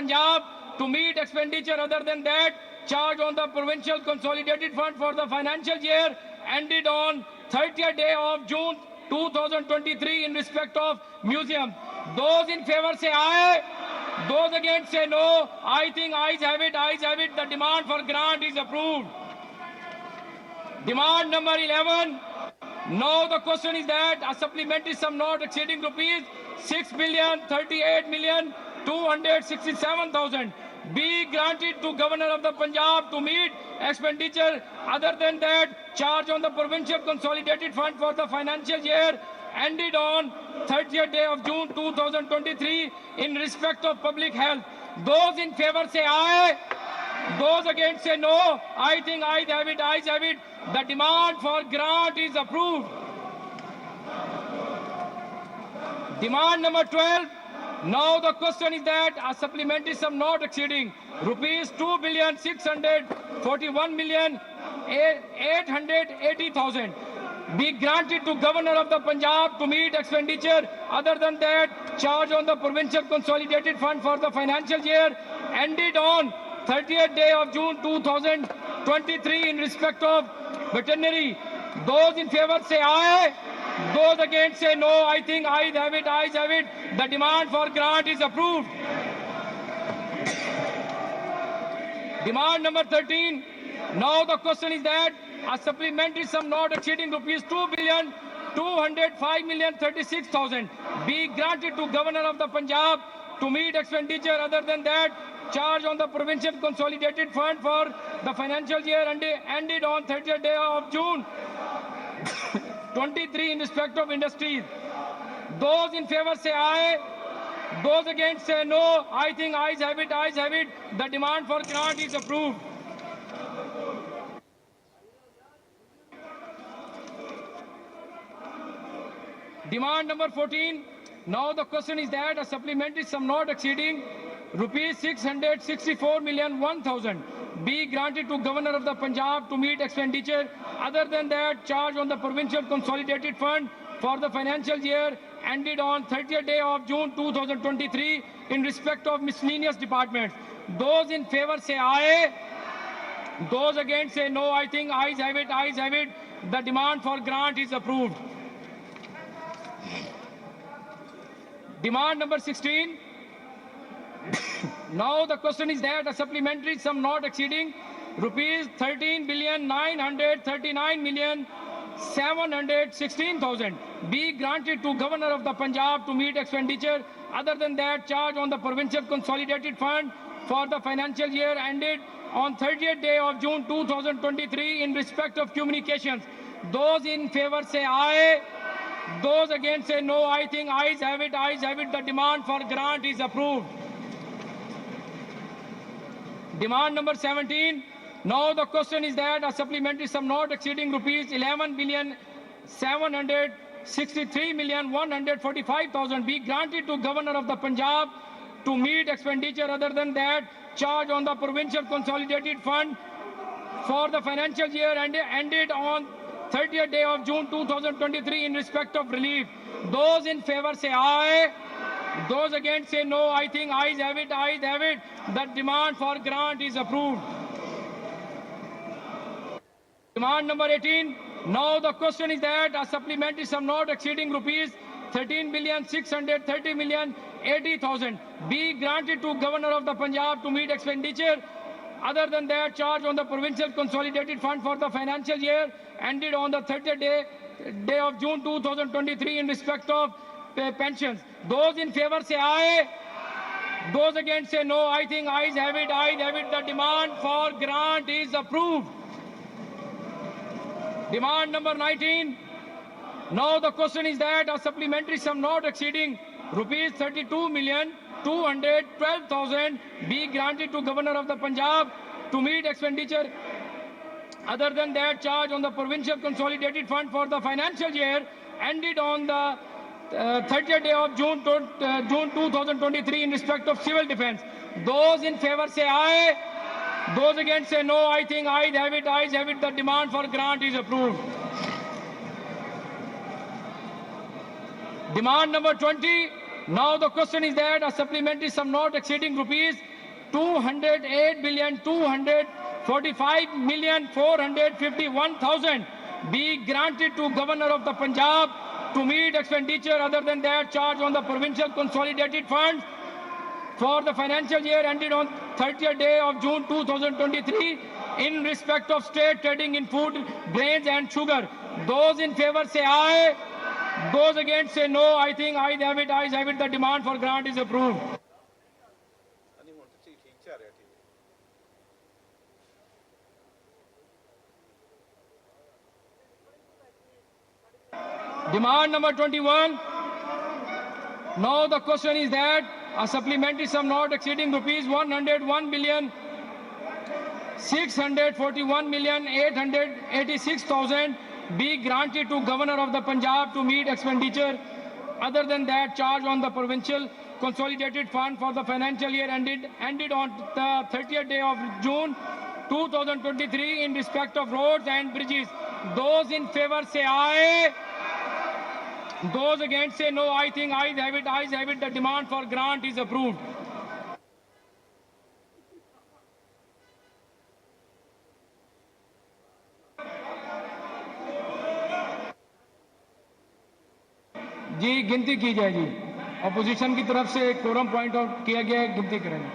Punjab to meet expenditure other than that charge on the provincial consolidated fund for the financial year ended on 30th day of June 2023 in respect of museum. Those in favor say aye. Those against say no. I think ayes have it. Ayes have it. The demand for grant is approved. Demand number 11. Now the question is that a supplementary sum not exceeding rupees 6,038,267,000 be granted to Governor of the Punjab to meet expenditure other than that charge on the provincial consolidated fund for the financial year ended on 30th day of June 2023 in respect of public health. Those in favor say aye. Those against say no. I think ayes have it. Ayes have it. The demand for grant is approved. Demand number 12. Now the question is that a supplementary sum not exceeding rupees 2,641,880,000 be granted to Governor of the Punjab to meet expenditure other than that charge on the provincial consolidated fund for the financial year ended on 30th day of June 2023 in respect of veterinary. Those in favor say aye. Those against say no. I think ayes have it. Ayes have it. The demand for grant is approved. Demand number 13. Now the question is that a supplementary sum not exceeding rupees 2,205,036,000 be granted to Governor of the Punjab to meet expenditure other than that charge on the provincial consolidated fund for the financial year ended on 30th day of June 23 in respect of industries. Those in favor say aye. Those against say no. I think ayes have it. Ayes have it. The demand for grant is approved. Demand number 14. Now the question is that a supplementary sum not exceeding rupees 664,001,000 be granted to Governor of the Punjab to meet expenditure other than that charge on the provincial consolidated fund for the financial year ended on 30th day of June 2023 in respect of miscellaneous departments. Those in favor say aye. Those against say no. I think ayes have it. Ayes have it. The demand for grant is approved. Demand number 16. Now the question is that a supplementary sum not exceeding rupees 13,939,716,000 be granted to Governor of the Punjab to meet expenditure other than that charge on the provincial consolidated fund for the financial year ended on 30th day of June 2023 in respect of communications. Those in favor say aye. Those against say no. I think ayes have it. Ayes have it. The demand for grant is approved. Demand number 17. Now the question is that a supplementary sum not exceeding rupees 11,763,145,000 be granted to Governor of the Punjab to meet expenditure other than that charge on the provincial consolidated fund for the financial year ended on 30th day of June 2023 in respect of relief. Those in favor say aye. Those against say no. I think ayes have it. Ayes have it. The demand for grant is approved. Demand number 18. Now the question is that a supplementary sum not exceeding rupees 13,630,080,000 be granted to Governor of the Punjab to meet expenditure other than that charge on the provincial consolidated fund for the financial year ended on the 30th day of June 2023 in respect of pensions. Those in favor say aye. Those against say no. I think ayes have it. Ayes have it. The demand for grant is approved. Demand number 19. Now the question is that a supplementary sum not exceeding rupees 32,212,000 be granted to Governor of the Punjab to meet expenditure other than that charge on the provincial consolidated fund for the financial year ended on the 30th day of June 2023 in respect of civil defense. Those in favor say aye. Those against say no. I think ayes have it. Ayes have it. The demand for grant is approved. Demand number 20. Now the question is that a supplementary sum not exceeding rupees 208,245,451,000 be granted to Governor of the Punjab to meet expenditure other than that charge on the provincial consolidated funds for the financial year ended on 30th day of June 2023 in respect of state trading in food, grains and sugar. Those in favor say aye. Those against say no. I think ayes have it, ayes have it. The demand for grant is approved. Demand number 21. Now the question is that a supplementary sum not exceeding rupees 101,641,886,000 be granted to Governor of the Punjab to meet expenditure other than that charge on the provincial consolidated fund for the financial year ended on the 30th day of June 2023 in respect of roads and bridges. Those in favor say aye. Those against say no. I think ayes have it, ayes have it. The demand for grant is approved. जी गिनती की जाए जी। Opposition की तरफ से quorum point out किया गया है, गिनती करेंगे।